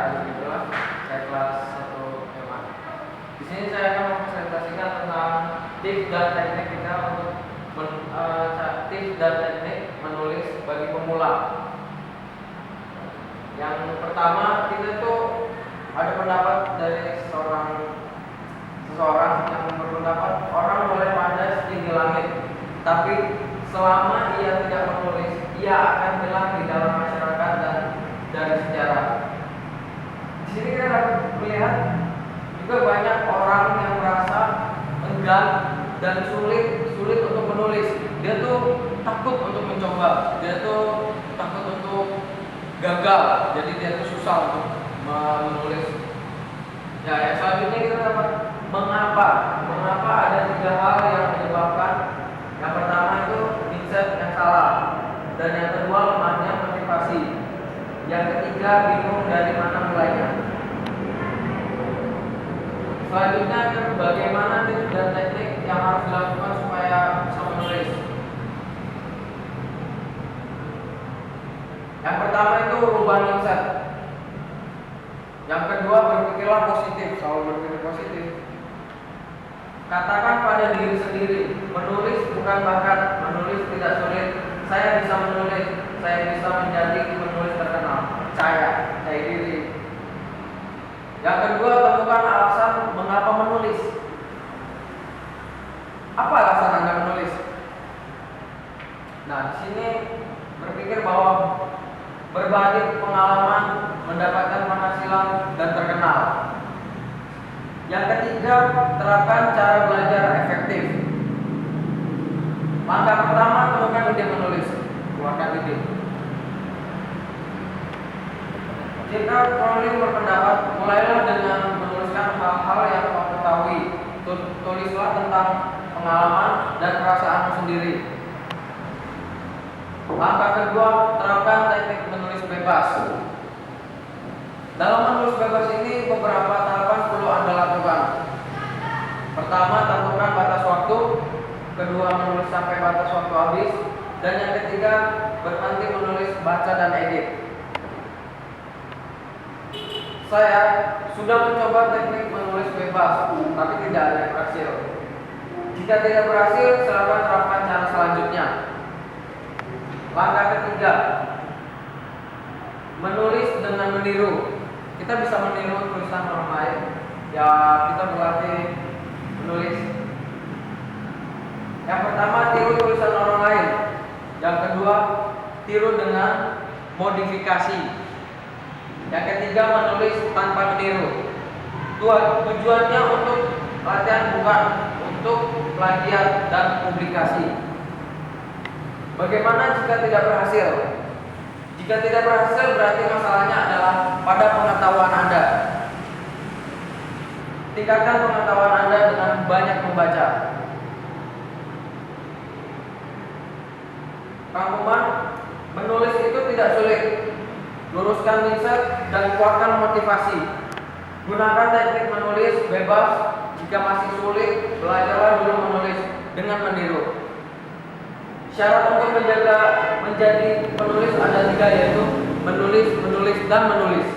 Alhamdulillah, saya kelas 1 SMA. Di sini saya akan mempresentasikan tentang tips dan teknik kita untuk tips dan teknik menulis bagi pemula. Yang pertama, kita tuh ada pendapat dari seseorang yang berpendapat orang boleh pandai setinggi langit, tapi selama ia tidak menulis, ia akan hilang di dalam masyarakat dan dari sejarah. Di sini kita dapat melihat juga banyak orang yang merasa enggan dan sulit untuk menulis. Dia tuh takut untuk mencoba, dia tuh takut untuk gagal, jadi dia tuh susah untuk menulis. Ya, yang selanjutnya kita dapat mengapa ada 3 hal yang menyebabkan. Yang pertama itu mindset yang salah, dan yang kedua lemahnya motivasi, yang ketiga bingung dari mana mulainya. Selanjutnya bagaimana tips dan teknik yang harus dilakukan supaya bisa menulis. Yang pertama itu rubah mindset. Yang kedua, berpikirlah positif, selalu berpikir positif. Katakan pada diri sendiri, menulis bukan bakat, menulis tidak sulit. Saya bisa menulis, saya bisa menjadi penulis terkenal. Percaya diri. Yang kedua, temukan alasan mengapa menulis. Apa alasan Anda menulis? Nah, di sini berpikir bahwa berbagi pengalaman, mendapatkan penghasilan, dan terkenal. Yang ketiga, terapkan cara belajar efektif. Langkah pertama, temukan ide menulis, keluarkan ide. Jika Rowling berpendapat, mulailah dengan menuliskan hal-hal yang kau ketahui. Tulislah tentang pengalaman dan perasaanmu sendiri. Langkah kedua, terapkan teknik menulis bebas. Dalam menulis bebas ini beberapa tahapan perlu Anda lakukan. Pertama, tentukan batas waktu. Kedua, menulis sampai batas waktu habis. Dan yang ketiga, berhenti menulis, baca dan edit. Saya sudah mencoba teknik menulis bebas, tapi tidak ada yang berhasil. Jika tidak berhasil, silakan terapkan cara selanjutnya. Langkah ketiga, menulis dengan meniru. Kita bisa meniru tulisan orang lain. Ya, kita berlatih menulis. Yang pertama, tiru tulisan orang lain. Yang kedua, tiru dengan modifikasi. Yang ketiga, menulis tanpa meniru. Tujuannya untuk latihan, bukan untuk plagiat dan publikasi. Bagaimana jika tidak berhasil? Jika tidak berhasil, berarti masalahnya adalah pada pengetahuan Anda. Tingkatkan pengetahuan Anda dengan banyak membaca. Rangkuman, menulis itu tidak sulit. Luruskan mindset dan kuatkan motivasi. Gunakan teknik menulis bebas. Jika masih sulit, belajarlah dulu menulis dengan meniru. Syarat untuk menjadi penulis ada 3, yaitu menulis, dan menulis.